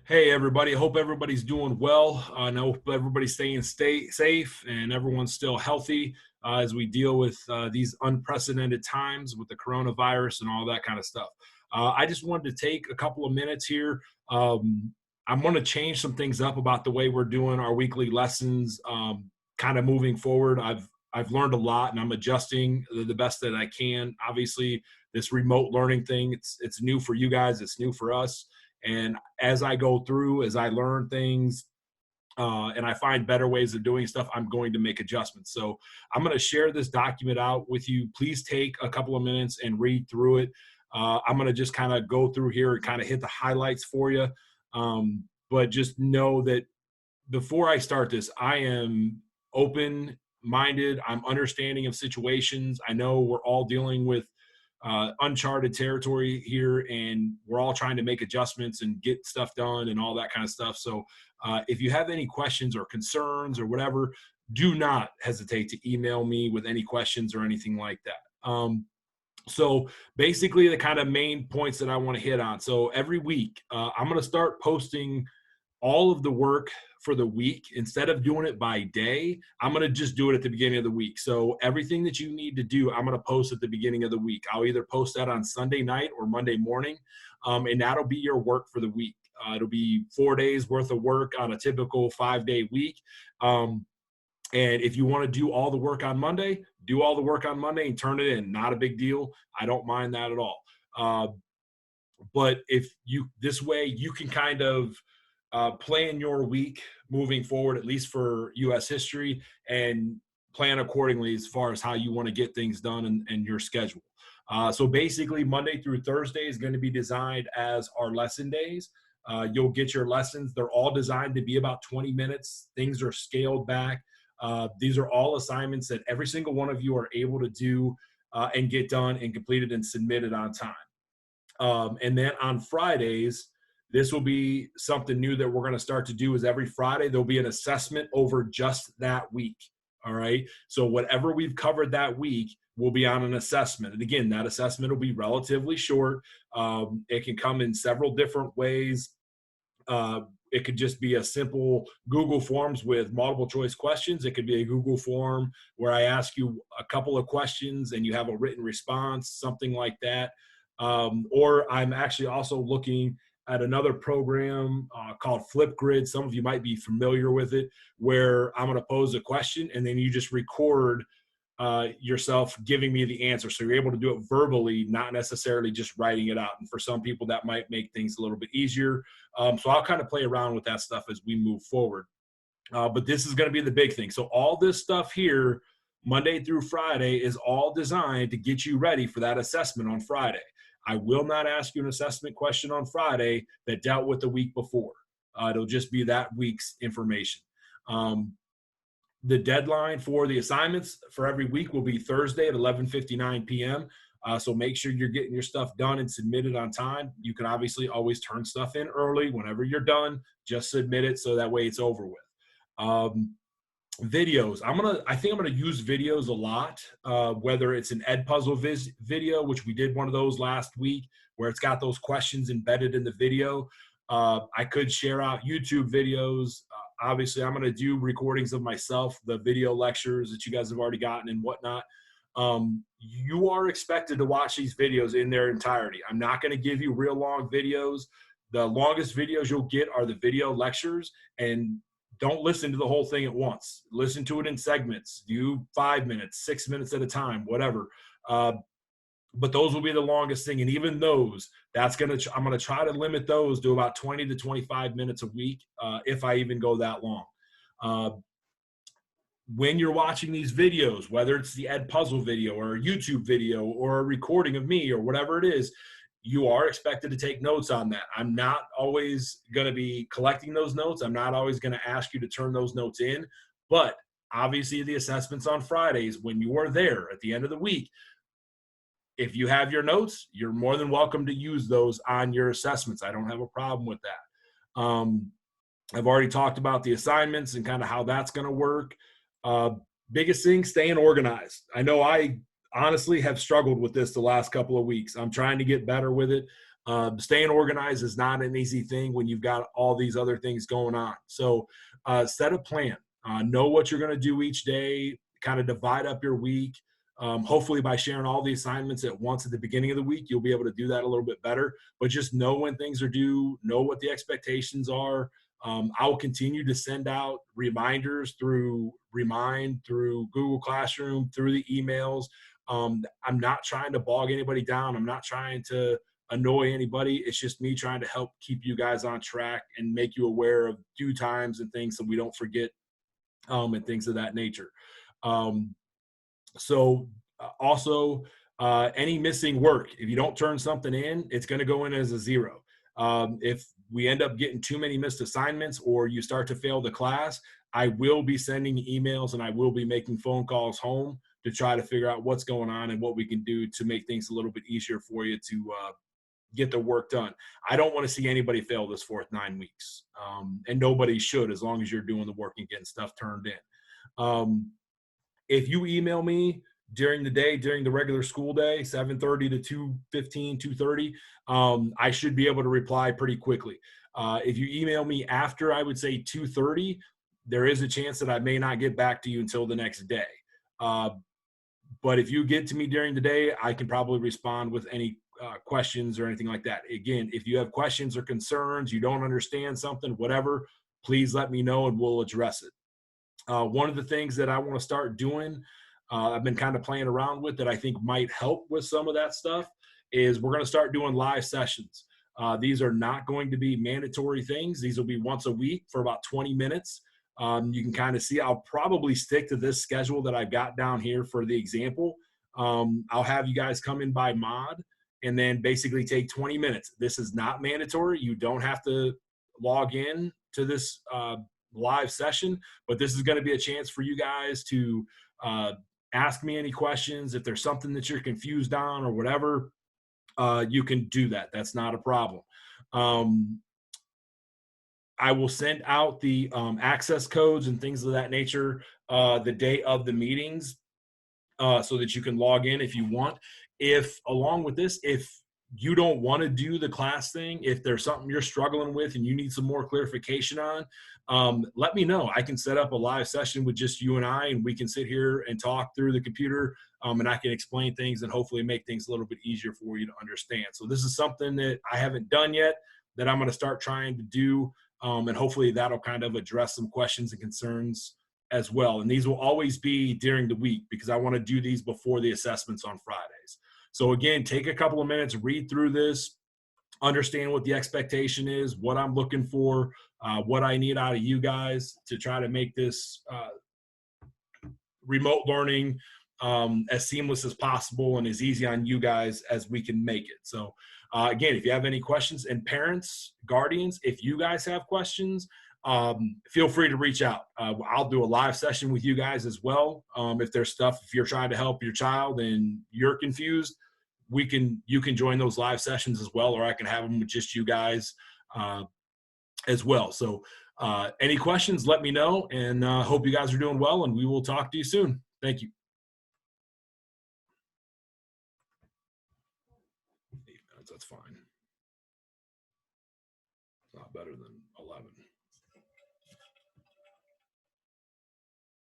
Hey, everybody. Hope everybody's doing well. I know everybody's stay safe and everyone's still healthy as we deal with these unprecedented times with the coronavirus and all that kind of stuff. I just wanted to take a couple of minutes here. Um, I'm going to change some things up about the way we're doing our weekly lessons, kind of moving forward. I've learned a lot and I'm adjusting the best that I can. Obviously, this remote learning thing, it's new for you guys, it's new for us, and as I go through, as I learn things, and I find better ways of doing stuff, I'm going to make adjustments. So I'm going to share this document out with you. Please take a couple of minutes and read through it. I'm going to just kind of go through here and kind of hit the highlights for you. But just know that before I start this, I am open minded. I'm understanding of situations. I know we're all dealing with uncharted territory here, and we're all trying to make adjustments and get stuff done and all that kind of stuff. So, if you have any questions or concerns or whatever, do not hesitate to email me with any questions or anything like that. So basically, the kind of main points that I want to hit on. So every week, I'm going to start posting all of the work for the week. Instead of doing it by day, I'm going to just do it at the beginning of the week. So everything that you need to do, I'm going to post at the beginning of the week. I'll either post that on Sunday night or Monday morning, and that'll be your work for the week. It'll be 4 days worth of work on a typical 5-day week. And if you want to do all the work on Monday, do all the work on Monday and turn it in. Not a big deal. I don't mind that at all. But if you this way, you can kind of plan your week moving forward, at least for U.S. history, and plan accordingly as far as how you want to get things done and your schedule. So basically, Monday through Thursday is going to be designed as our lesson days. You'll get your lessons. They're all designed to be about 20 minutes. Things are scaled back. These are all assignments that every single one of you are able to do and get done and completed and submitted on time. And then on Fridays, this will be something new that we're going to start to do is every Friday, there'll be an assessment over just that week. All right. So whatever we've covered that week will be on an assessment. And again, that assessment will be relatively short. It can come in several different ways. It could just be a simple Google Forms with multiple choice questions. It could be a Google form where I ask you a couple of questions and you have a written response, something like that. Or I'm actually also looking at another program called Flipgrid. Some of you might be familiar with it, where I'm going to pose a question and then you just record yourself giving me the answer. So you're able to do it verbally, not necessarily just writing it out. And for some people, that might make things a little bit easier. So I'll kind of play around with that stuff as we move forward. But this is going to be the big thing. So all this stuff here, Monday through Friday, is all designed to get you ready for that assessment on Friday. I will not ask you an assessment question on Friday that dealt with the week before. It'll just be that week's information. The deadline for the assignments for every week will be Thursday at 11:59 p.m. So make sure you're getting your stuff done and submitted on time. You can obviously always turn stuff in early whenever you're done. Just submit it so that way it's over with. Videos. I think I'm gonna use videos a lot. Whether it's an Edpuzzle video, which we did one of those last week, where it's got those questions embedded in the video. I could share out YouTube videos. Obviously, I'm going to do recordings of myself, the video lectures that you guys have already gotten and whatnot. You are expected to watch these videos in their entirety. I'm not going to give you real long videos. The longest videos you'll get are the video lectures, and don't listen to the whole thing at once. Listen to it in segments. Do 5 minutes, 6 minutes at a time, whatever. But those will be the longest thing. And even those, I'm going to try to limit those to about 20 to 25 minutes a week, if I even go that long. When you're watching these videos, whether it's the Edpuzzle video or a YouTube video or a recording of me or whatever it is, you are expected to take notes on that. I'm not always going to be collecting those notes. I'm not always going to ask you to turn those notes in. But obviously the assessments on Fridays, when you are there at the end of the week, if you have your notes, you're more than welcome to use those on your assessments. I don't have a problem with that. I've already talked about the assignments and kind of how that's going to work. Biggest thing, staying organized. I know I honestly have struggled with this the last couple of weeks. I'm trying to get better with it. Staying organized is not an easy thing when you've got all these other things going on. So set a plan. Know what you're going to do each day. Kind of divide up your week. Hopefully, by sharing all the assignments at once at the beginning of the week, you'll be able to do that a little bit better. But just know when things are due. Know what the expectations are. I will continue to send out reminders through Remind, through Google Classroom, through the emails. I'm not trying to bog anybody down. I'm not trying to annoy anybody. It's just me trying to help keep you guys on track and make you aware of due times and things so we don't forget, and things of that nature. Also, any missing work, if you don't turn something in, it's going to go in as a 0. If we end up getting too many missed assignments or you start to fail the class, I will be sending emails and I will be making phone calls home to try to figure out what's going on and what we can do to make things a little bit easier for you to get the work done. I don't want to see anybody fail this fourth 9 weeks. And nobody should, as long as you're doing the work and getting stuff turned in. If you email me during the day, during the regular school day, 7:30 to 2:15, 2:30, I should be able to reply pretty quickly. If you email me after, I would say 2:30, there is a chance that I may not get back to you until the next day. But if you get to me during the day, I can probably respond with any questions or anything like that. Again, if you have questions or concerns, you don't understand something, whatever, please let me know and we'll address it. One of the things that I want to start doing, I've been kind of playing around with that I think might help with some of that stuff, is we're going to start doing live sessions. These are not going to be mandatory things. These will be once a week for about 20 minutes. You can kind of see, I'll probably stick to this schedule that I've got down here for the example. I'll have you guys come in by mod and then basically take 20 minutes. This is not mandatory. You don't have to log in to this live session, but this is going to be a chance for you guys to ask me any questions. If there's something that you're confused on or whatever, you can do that. That's not a problem. I will send out the access codes and things of that nature the day of the meetings so that you can log in if you want. If along with this, if you don't want to do the class thing, if there's something you're struggling with and you need some more clarification on, let me know. I can set up a live session with just you and I, and we can sit here and talk through the computer, and I can explain things and hopefully make things a little bit easier for you to understand. So this is something that I haven't done yet that I'm going to start trying to do, and hopefully that'll kind of address some questions and concerns as well. And these will always be during the week because I want to do these before the assessments on Fridays. So again, take a couple of minutes, read through this, understand what the expectation is, what I'm looking for, what I need out of you guys to try to make this remote learning as seamless as possible and as easy on you guys as we can make it. So again, if you have any questions, and parents, guardians, if you guys have questions, feel free to reach out. I'll do a live session with you guys as well. If there's stuff, if you're trying to help your child and you're confused, you can join those live sessions as well, or I can have them with just you guys as well. So any questions, let me know, and hope you guys are doing well, and we will talk to you soon. Thank you. 8 minutes, that's fine. It's not better than